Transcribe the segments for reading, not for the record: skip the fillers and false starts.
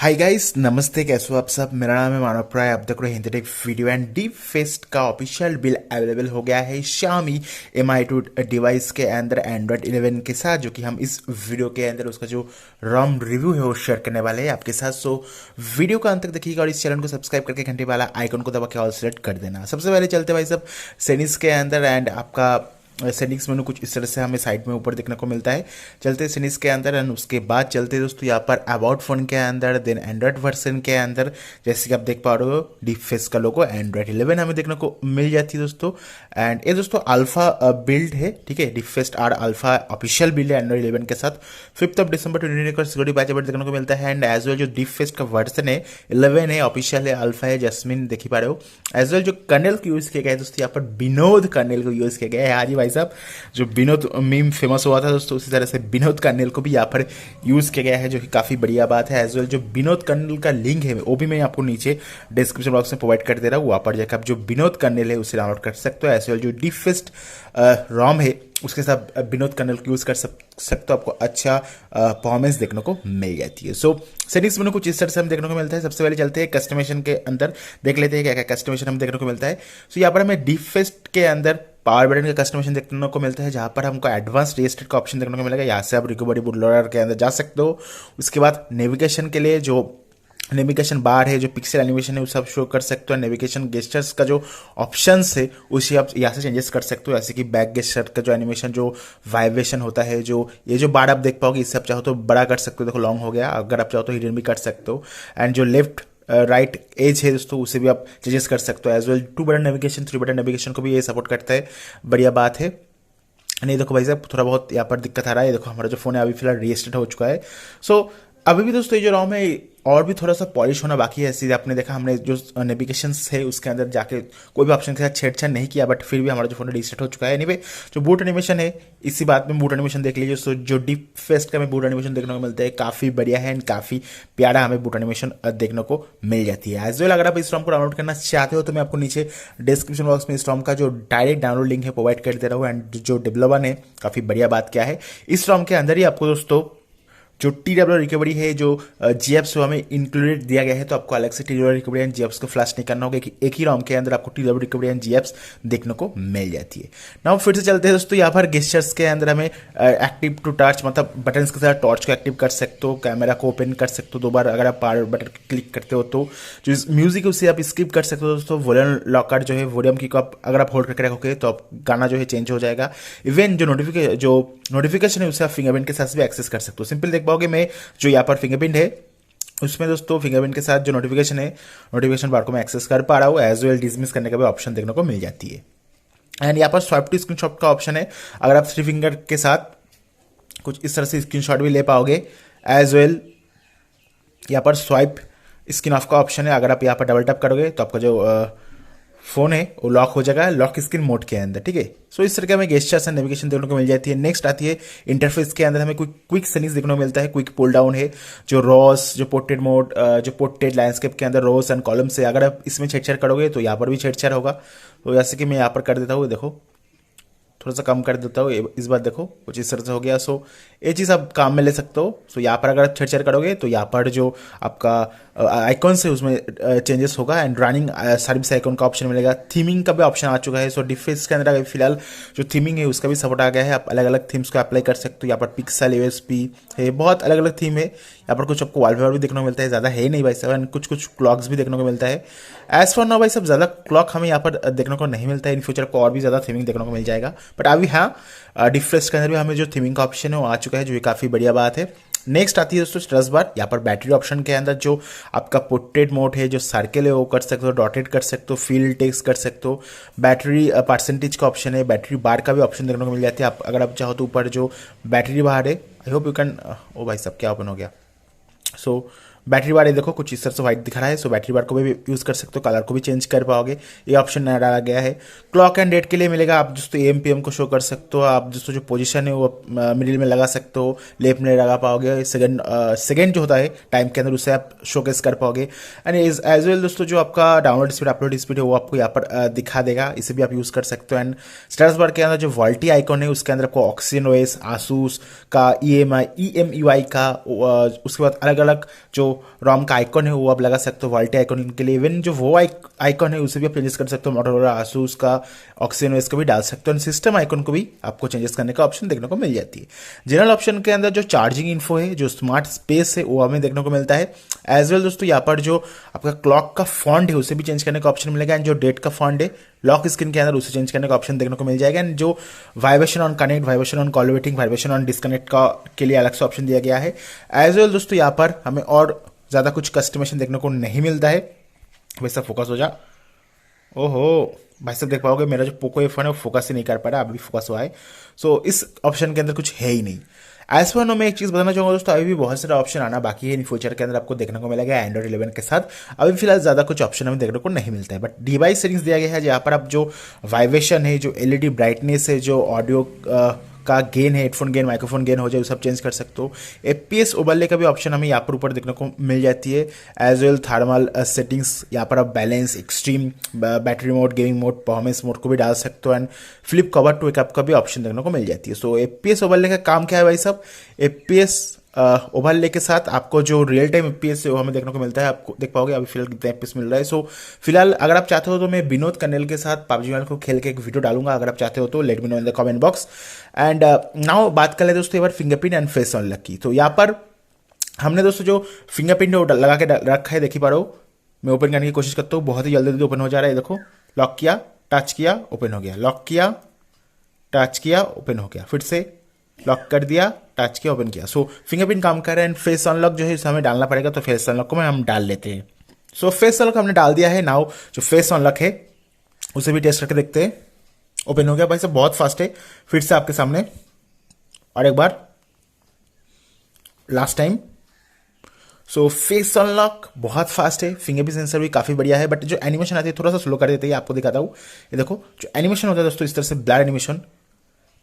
Hi guys, नमस्ते। कैसे हो आप सब? मेरा नाम है मानव प्राय। आप देख रहे हैं हिंदिटेक वीडियो। एंड डीप फेस्ट का ऑफिशियल बिल अवेलेबल हो गया है Xiaomi Mi 2 डिवाइस के अंदर एंड्रॉयड 11 के साथ, जो कि हम इस वीडियो के अंदर उसका जो रॉम रिव्यू है वो शेयर करने वाले हैं आपके साथ। सो वीडियो को अंत तक देखिएगा और इस चैनल को सब्सक्राइब करके घंटे वाला आइकन को दबा के ऑल सेलेक्ट कर देना। सबसे पहले चलते भाई सब सेटिंग्स के अंदर। एंड आपका सेटिंग्स मेनू कुछ इस तरह से हमें साइड में ऊपर देखने को मिलता है। चलते सेटिंग्स के अंदर एंड उसके बाद चलते दोस्तों यहाँ पर अबाउट फोन के अंदर, देन एंड्रॉयड वर्जन के अंदर। जैसे कि आप देख पा रहे हो डीप फेस का लोगो एंड्रॉयड 11 हमें देखने को मिल जाती है दोस्तों। एंड ये दोस्तों अल्फा बिल्ड है, ठीक है। Deep fest are alpha official build है एंड्रॉयड 11 के साथ। 5 दिसंबर 2020 को सिक्योरिटी पैच अपडेट देखने को मिलता है। एंड एज वेल जो डीप फेस्ट का वर्जन है 11 है, ऑफिशियल है, अल्फा है, जैस्मिन देख ही पा रहे हो। एज वेल जो कर्नेल को यूज किया गया है दोस्तों, यहाँ पर बिनोद कर्नेल को यूज किया गया है। हाँ जी भाई साहब, जो बिनोद मीम फेमस हुआ था दोस्तों, उसी तरह से बिनोद कर्नेल को भी यहाँ पर यूज़ किया गया है, जो कि काफ़ी बढ़िया बात है। एज वेल जो बिनोद कर्नेल का लिंक है वो भी मैं आपको नीचे डिस्क्रिप्शन बॉक्स में प्रोवाइड कर दे रहा हूँ। वहाँ पर जाकर आप जो बिनोद कर्नेल है उसे डाउनलोड कर सकते हो। एज वेल जो डीप फेस्ट रॉम है उसके साथ बिनोद कर्नेल को यूज़ कर सकते हो, आपको अच्छा परफॉर्मेंस देखने को मिल जाती है। सो सेटिंग्स में कुछ इस तरह से हम देखने को मिलता है। सबसे पहले चलते हैं कस्टमाइजेशन के अंदर, देख लेते हैं क्या क्या कस्टमाइजेशन हम देखने को मिलता है। सो यहाँ पर हमें डीप फेस्ट के अंदर पावर बटन का कस्टमाइजेशन देखने को मिलता है, जहाँ पर हमको एडवांस रिएस्टेट का ऑप्शन देखने को मिलेगा। यहाँ से आप रिकवरी बूट लोडर के अंदर जा सकते हो। उसके बाद नेविगेशन के लिए जो नेविगेशन बार है, जो पिक्सल एनिमेशन है, वो सब शो कर सकते हो। नेविगेशन गेस्टर्स का जो ऑप्शंस है उसे आप यहाँ से चेंजेस कर सकते हो, जैसे कि बैक गेस्टर का जो एनिमेशन, जो वाइब्रेशन होता है, जो ये जो बार आप देख पाओगे, इससे आप चाहो तो बड़ा कर सकते हो। देखो लॉन्ग हो गया, अगर आप चाहो तो हिडन भी कर सकते हो। एंड जो लेफ्ट राइट एज है दोस्तों, उसे भी आप चेंजेस कर सकते हो। As well 2 button navigation, 3 button navigation को भी ये सपोर्ट करता है, बढ़िया बात है। नहीं देखो भाई साहब, थोड़ा बहुत यहाँ पर दिक्कत आ रहा है। देखो हमारा जो फोन है अभी फिलहाल रीस्टार्ट हो चुका है। सो अभी भी दोस्तों ये जो रॉम है और भी थोड़ा सा पॉलिश होना बाकी है। सीधे आपने देखा हमने जो नेविगेशन है उसके अंदर जाके कोई भी ऑप्शन के साथ छेड़छाड़ नहीं किया, बट फिर भी हमारा जो फोन रीसेट हो चुका है। एनीवे जो बूट एनिमेशन है, इसी बात में बूट एनिमेशन देख लीजिए। सो जो डीप फेस्ट का हमें बूट एनिमेशन देखने को मिलता है, काफ़ी बढ़िया है एंड काफ़ी प्यारा हमें बूट एनिमेशन देखने को मिल जाती है। एज वेल अगर आप इस रॉम को डाउनलोड करना चाहते हो तो मैं आपको नीचे डिस्क्रिप्शन बॉक्स में इस रॉम का जो डायरेक्ट डाउनलोड लिंक है प्रोवाइड कर दे रहा हूँ। एंड जो डेवलपर ने काफ़ी बढ़िया बात क्या है, इस रॉम के अंदर ही आपको दोस्तों जो TW रिकवरी है, जो GFs हमें इंक्लूडेड दिया गया है, तो आपको अलग से TW रिकवरी एंड GFs को फ्लैश नहीं करना होगा कि एक ही रॉम के अंदर आपको TW रिकवरी एंड GFs देखने को मिल जाती है। नाउ फिर से चलते हैं दोस्तों, यहाँ पर गेस्चर्स के अंदर हमें एक्टिव टू टॉर्च, मतलब बटन्स के साथ टॉर्च को एक्टिव कर सकते हो, कैमरा को ओपन कर सकते हो 2 बार अगर आप पावर बटन क्लिक करते हो। तो जो म्यूजिक है उसे आप स्किप कर सकते हो दोस्तों। वॉल्यूम लॉकर जो है, वॉल्यूम की को आप अगर आप होल्ड करके रखोगे तो आप गाना जो है चेंज हो जाएगा। इवन जो नोटिफिकेशन है उसे आप फिंगरप्रिंट के साथ भी एक्सेस कर सकते हो। सिंपल देख पाओगे, मैं जो यहाँ पर फिंगरप्रिंट है उसमें दोस्तों फिंगरप्रिंट के साथ जो नोटिफिकेशन है, नोटिफिकेशन बार को मैं एक्सेस कर पा रहा हूँ। एज वेल डिसमिस करने का भी ऑप्शन देखने को मिल जाती है। एंड यहाँ पर स्वाइप टू स्क्रीनशॉट का ऑप्शन है, अगर आप 3 फिंगर के साथ कुछ इस तरह से स्क्रीनशॉट भी ले पाओगे। एज वेल यहाँ पर स्वाइप स्क्रीन ऑफ का ऑप्शन है, अगर आप यहाँ पर डबल टैप करोगे तो आपका जो फोन है वो लॉक हो जाएगा, लॉक स्क्रीन मोड के अंदर, ठीक है। सो इस तरह के हमें गेस्चर्स एंड नेविगेशन देखने को मिल जाती है। नेक्स्ट आती है इंटरफेस के अंदर हमें क्विक सेटिंग्स देखने को मिलता है। क्विक पुल डाउन है, जो रॉस, जो पोर्ट्रेट मोड, जो पोर्ट्रेट लैंडस्केप के अंदर रॉस एंड कॉलम से अगर आप इसमें छेड़छाड़ करोगे तो यहाँ पर भी छेड़छाड़ होगा। तो जैसे कि मैं यहाँ पर कर देता हूँ, देखो थोड़ा सा कम कर देता हूँ, इस बार देखो कुछ इस तरह से हो गया। सो ये चीज़ आप काम में ले सकते हो। सो यहाँ पर अगर आप छेड़छाड़ करोगे तो यहाँ पर जो आपका आइकॉन्स है उसमें चेंजेस होगा। एंड रनिंग सर्विस आइकॉन का ऑप्शन मिलेगा। थीमिंग का भी ऑप्शन आ चुका है। सो डिफेंस के अंदर अभी फिलहाल जो थीमिंग है उसका भी सपोर्ट आ गया है, आप अलग अलग थीम्स को अप्लाई कर सकते हो। यहाँ पर पिक्सल USP है, बहुत अलग अलग थीम है। यहाँ पर कुछ आपको वॉलपेपर भी देखने को मिलता है, ज़्यादा है नहीं भाई साहब। एंड कुछ क्लॉक्स भी देखने को मिलता है। एज फॉर नाउ भाई साहब ज़्यादा क्लॉक हमें यहाँ पर देखने को नहीं मिलता है। इन फ्यूचर को और भी ज़्यादा थीमिंग देखने को मिल जाएगा, बट अभी हाँ डिफरेंस के अंदर भी हमें जो थीमिंग का ऑप्शन है वो आ चुका है, जो ये काफ़ी बढ़िया बात है। नेक्स्ट आती है दोस्तों स्ट्रेस बार। यहाँ पर बैटरी ऑप्शन के अंदर जो आपका पोर्ट्रेट मोड है, जो सर्कल है वो कर सकते हो, डॉटेड कर सकते हो, फील्ड टेक्स्ट कर सकते हो। बैटरी परसेंटेज का ऑप्शन है, बैटरी बार का भी ऑप्शन देखने को मिल जाती है। आप अगर आप चाहो तो ऊपर जो बैटरी बार है, आई होप यू कैन, ओ भाई साहब क्या ओपन हो गया। सो बैटरी बार ये देखो कुछ इस तरह से व्हाइट दिख रहा है। सो बैटरी बार को भी यूज़ कर सकते हो, कलर को भी चेंज कर पाओगे, ये ऑप्शन नया डाला गया है। क्लॉक एंड डेट के लिए मिलेगा, आप दोस्तों AM PM को शो कर सकते हो। आप दोस्तों जो पोजीशन है वो मिडिल में लगा सकते हो, लेफ्ट में लगा पाओगे। सेकंड जो होता है टाइम के अंदर उससे आप शोकेस कर पाओगे। एंड एज वेल दोस्तों जो आपका डाउनलोड स्पीड, अपलोड स्पीड है वो आपको यहाँ पर दिखा देगा, इसे भी आप यूज़ कर सकते हो। एंड स्टेटस बार के अंदर जो वॉल्टी आइकॉन है उसके अंदर आपको ऑक्सीजन OS, आसूस का EMUI का, उसके बाद अलग अलग जो रॉम का आइकॉन है वो आप लगा सकते हो वॉल्टी आइकॉन के लिए। इवन जो वो आइकॉन है उसे भी आप चेंजेस कर सकते हो, मोटोरोला आसूस का ऑक्सीजन इसको भी डाल सकते हो। सिस्टम आइकॉन को भी आपको चेंजेस करने का ऑप्शन देखने को मिल जाती है। जनरल ऑप्शन के अंदर जो चार्जिंग इन्फो है, जो स्मार्ट स्पेस है, वो हमें देखने को मिलता है। एज वेल दोस्तों यहाँ पर जो आपका क्लॉक का फॉन्ट है उसे भी चेंज करने का ऑप्शन मिलेगा, एंड जो डेट का फॉन्ट है लॉक स्क्रीन के अंदर उसे चेंज करने का ऑप्शन देखने को मिल जाएगा। एंड जो vibration on connect, vibration on call waiting, vibration on disconnect का के लिए अलग से ऑप्शन दिया गया है। एज वेल दोस्तों यहाँ पर हमें और ज़्यादा कुछ कस्टमाइजेशन देखने को नहीं मिलता है। वैसा फोकस हो जा, ओहो भाई साहब देख पाओगे मेरा जो पोको F1 है वो फोकस ही नहीं कर पा रहा, अभी फोकस हुआ है। सो इस ऑप्शन के अंदर कुछ है ही नहीं। एज पर मैं एक चीज़ बताना चाहूँगा दोस्तों, अभी भी बहुत सारे ऑप्शन आना बाकी है इन फ्यूचर के अंदर आपको देखने को मिलेगा एंड्रॉइड 11 के साथ। अभी फिलहाल ज़्यादा कुछ ऑप्शन हमें देखने को नहीं मिलता है, बट डिवाइस सेटिंग्स दिया गया है जहाँ पर आप जो वाइब्रेशन है, जो एलईडी ब्राइटनेस है, जो ऑडियो का गेन है, हेडफोन गेन, माइक्रोफोन गेन हो जाए, वो सब चेंज कर सकते हो। एफपीएस उबलने का भी ऑप्शन हमें यहाँ पर ऊपर देखने को मिल जाती है। एज वेल थर्मल सेटिंग्स यहाँ पर आप balance, extreme, battery mode, gaming mode, performance mode को भी डाल सकते हो, and flip cover to wake up का भी ऑप्शन देखने को मिल जाती है। सो एफपीएस उबलने का काम क्या है भाई साहब, एफपीएस ओवरले के साथ आपको जो रियल टाइम एफपीएस है वो हमें देखने को मिलता है। आपको देख पाओगे अभी फिलहाल कितना एफपीएस मिल रहा है। सो फिलहाल अगर आप चाहते हो तो मैं बिनोद कर्नेल के साथ पबजी मोबाइल को खेल के एक वीडियो डालूंगा, अगर आप चाहते हो तो let me know in the comment box. And now बात कर लेते हैं दोस्तों एक बार फिंगरप्रिंट एंड फेस अनलॉक की। तो यहाँ पर हमने दोस्तों जो फिंगरप्रिंट लगा के रखा है, देख ही पा रहे हो, मैं ओपन करने की कोशिश करता हूँ, बहुत ही जल्दी ओपन हो जा रहा है। देखो लॉक किया, टच किया, ओपन हो गया, लॉक किया, टच किया, ओपन हो गया, फिर से लॉक कर दिया, टच किया, ओपन किया। सो फिंगरप्रिंट काम कर रहा है। एंड फेस अनलॉक जो है इसे हमें डालना पड़ेगा, तो फेस अनलॉक को हम डाल लेते हैं। सो फेस अनलॉक हमने डाल दिया है। नाउ जो फेस अनलॉक है उसे भी टेस्ट करके देखते हैं। ओपन हो गया भाई साहब, बहुत फास्ट है। फिर से आपके सामने और एक बार, last time. So face unlock बहुत फास्ट है, फिंगरप्रिंट सेंसर भी काफी बढ़िया है, बट जो एनिमेशन आती है थोड़ा सा स्लो कर देते हैं। आपको दिखाता हूँ, ये देखो जो एनिमेशन होता है दोस्तों इस तरह से ब्लर एनिमेशन,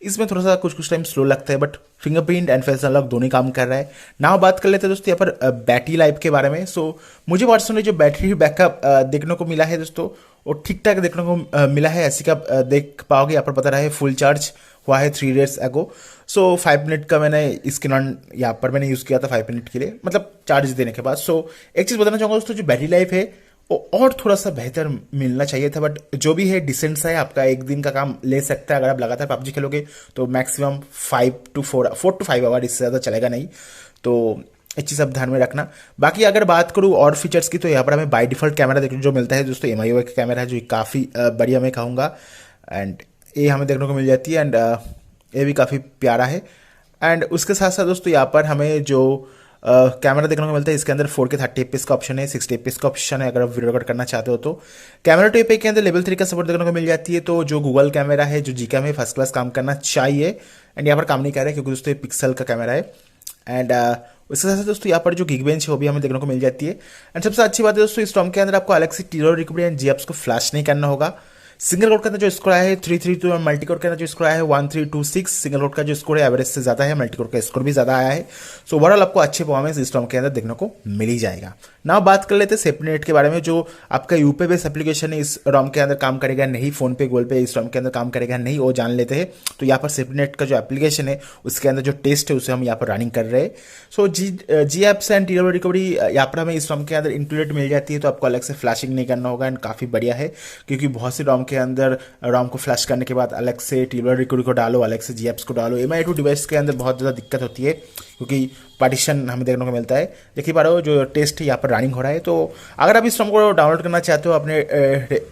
इसमें थोड़ा सा कुछ टाइम स्लो लगता है, but fingerprint and face unlock दोनों काम कर रहा है। नाउ बात कर लेते हैं दोस्तों यहाँ पर बैटरी लाइफ के बारे में। सो मुझे पर्सनली जो बैटरी बैकअप देखने को मिला है दोस्तों वो ठीक ठाक देखने को मिला है। ऐसी का देख पाओगे यहाँ पर बता रहा है फुल चार्ज हुआ है 3 डेज एगो। सो 5 मिनट का मैंने इसके नॉन यहाँ पर मैंने यूज़ किया था 5 मिनट के लिए, मतलब चार्ज देने के बाद। सो एक चीज़ बताना चाहूँगा दोस्तों, जो बैटरी लाइफ है वो और थोड़ा सा बेहतर मिलना चाहिए था, बट जो भी है डिसेंट सा है, आपका एक दिन का काम ले सकता है। अगर आप लगातार पबजी खेलोगे तो मैक्सिमम 4 to 5 आवर, इससे ज़्यादा चलेगा नहीं। तो एक चीज़ आप ध्यान में रखना। बाकी अगर बात करूँ और फीचर्स की, तो यहाँ पर हमें बाय डिफॉल्ट कैमरा देखने जो मिलता है दोस्तों, MIUI का कैमरा है जो काफ़ी बढ़िया मैं कहूँगा, एंड ये हमें देखने को मिल जाती है, एंड ये भी काफ़ी प्यारा है। एंड उसके साथ साथ दोस्तों यहाँ पर हमें जो कैमरा देखने को मिलता है, इसके अंदर 4K 30 fps का ऑप्शन है, 60 fps का ऑप्शन है अगर आप वीडियो रिकॉर्ड करना चाहते हो तो। कैमरा टू एपीआई के अंदर लेवल 3 का सपोर्ट देखने को मिल जाती है। तो जो गूगल कैमरा है, जो जी कैम है, फर्स्ट क्लास काम करना चाहिए, एंड यहाँ पर काम नहीं कर रहा है क्योंकि दोस्तों ये पिक्सल का कैमरा है। एंड उसके साथ दोस्तों यहाँ पर जो गिग बेंच है वो भी हमें देखने को मिल जाती है। एंड सबसे अच्छी बात है दोस्तों, इस रॉम के अंदर आपको अलग से टीरो रिकवरी एंड जीएप्स को फ्लैश नहीं करना होगा। सिंगल कोड का अंदर जो स्कोर आया है 332 और मल्टी कोड के अंदर जो स्कोर आया है 1326। सिंगल कोड का जो स्कोर है एवरेज से ज़्यादा है, मल्टी कोड का स्कोर भी ज़्यादा आया है। सो ओवरऑल आपको अच्छे परफॉर्मेंस इस रॉम के अंदर देखने को मिल ही जाएगा। नाउ बात कर लेते हैं सेफ्टी के बारे में। जो आपका यूपी बेस्ड एप्लीकेशन है इस रॉम के अंदर काम करेगा नहीं, फोन पे गूगल पे इस रॉम के अंदर काम करेगा नहीं, वो जान लेते हैं। तो यहाँ पर सेफ्टी का जो एप्लीकेशन है उसके अंदर जो टेस्ट है उसे हम यहाँ पर रनिंग कर रहे हैं। सो जी एप्स एंड टीरो रिकवरी यहाँ पर हमें इस रॉम के अंदर इंक्लूडेड मिल जाती है, तो आपको अलग से फ्लैशिंग नहीं करना होगा, एंड काफ़ी बढ़िया है क्योंकि बहुत सी रॉम के अंदर रॉम को फ्लैश करने के बाद अलग से टीलो रिकवरी को डालो, अलग से जीएप्स को डालो। MI2 डिवाइस के अंदर बहुत ज़्यादा दिक्कत होती है क्योंकि पार्टीशन हमें देखने को मिलता है। देखिए पा रहे हो जो टेस्ट यहाँ पर रनिंग हो रहा है। तो अगर आप इस रॉम को डाउनलोड करना चाहते हो अपने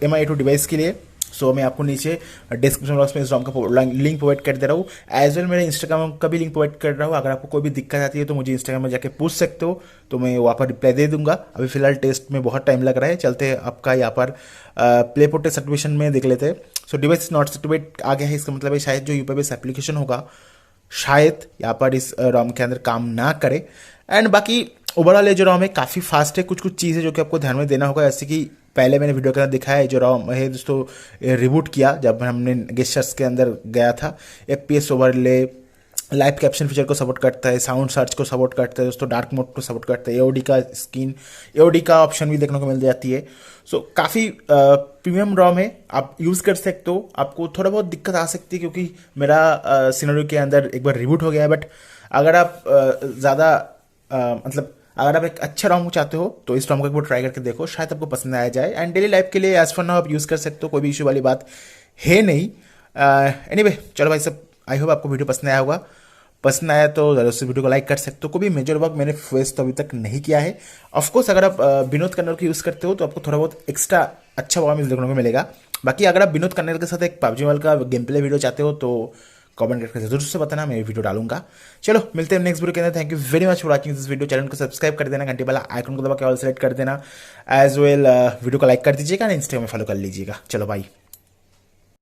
MI2 डिवाइस के लिए, सो मैं आपको नीचे डिस्क्रिप्शन बॉक्स में इस रॉम का लिंक प्रोवाइड कर दे रहा हूँ। एज वेल मेरे इंस्टाग्राम का भी लिंक प्रोवाइड कर रहा हूँ। अगर आपको कोई भी दिक्कत आती है तो मुझे इंस्टाग्राम में जाके पूछ सकते हो, तो मैं वहाँ पर रिप्लाई दे दूंगा। अभी फिलहाल टेस्ट में बहुत टाइम लग रहा है, चलते आपका यहाँ पर प्ले पोर्ट सर्टिफिकेशन में देख लेते हैं। सो डिवाइस नॉट सर्टिफाइड आ गया है, इसका मतलब है शायद जो यूपी बेस्ड एप्लीकेशन होगा शायद यहाँ पर इस रॉम के अंदर काम ना करे। एंड बाकी ओवरऑल जो रॉम है काफ़ी फास्ट है। कुछ चीज़ें जो कि आपको ध्यान में देना होगा, जैसे कि पहले मैंने वीडियो के अंदर दिखाया है जो रॉम है दोस्तों रिबूट किया जब हमने गेस्टर्स के अंदर गया था। FPS overlay live caption feature को सपोर्ट करता है, साउंड सर्च को सपोर्ट करता है दोस्तों, डार्क मोड को सपोर्ट करता है, AOD का ऑप्शन भी देखने को मिल जाती है। सो काफ़ी प्रीमियम रॉम है, आप यूज़ कर सकते हो। आपको थोड़ा बहुत दिक्कत आ सकती है क्योंकि मेरा सिनेरियो के अंदर एक बार रिबूट हो गया है, बट अगर आप ज़्यादा मतलब अगर आप एक अच्छा रोम चाहते हो तो इस रोम को एक बार ट्राई करके देखो, शायद आपको पसंद आया जाए। एंड डेली लाइफ के लिए एज फॉर नाउ आप यूज़ कर सकते हो, कोई भी इशू वाली बात है नहीं। एनीवे चलो भाई सब, आई होप आपको वीडियो पसंद आया होगा। पसंद आया तो जरूर से वीडियो को लाइक कर सकते हो। कोई भी मेजर वर्क मैंने फेस तो अभी तक नहीं किया है। ऑफकोर्स अगर आप विनोद कर्नल को यूज़ करते हो तो आपको थोड़ा बहुत एक्स्ट्रा अच्छा परफॉर्मेंस देखने को मिलेगा। बाकी अगर आप विनोद कर्नल के साथ एक पबजी मोबाइल का गेम प्ले वीडियो चाहते हो तो कमेंट करके जरूर से बताना, मैं वीडियो डालूंगा। चलो मिलते हैं नेक्स्ट वीडियो के अंदर। Thank you very much for watching this video. Channel को सब्सक्राइब कर देना, घंटे वाला आइकन को दबा के ऑल सेलेक्ट कर देना। एज वेल वीडियो को लाइक कर दीजिएगा, इंस्टाग्राम में फॉलो कर लीजिएगा। चलो बाय।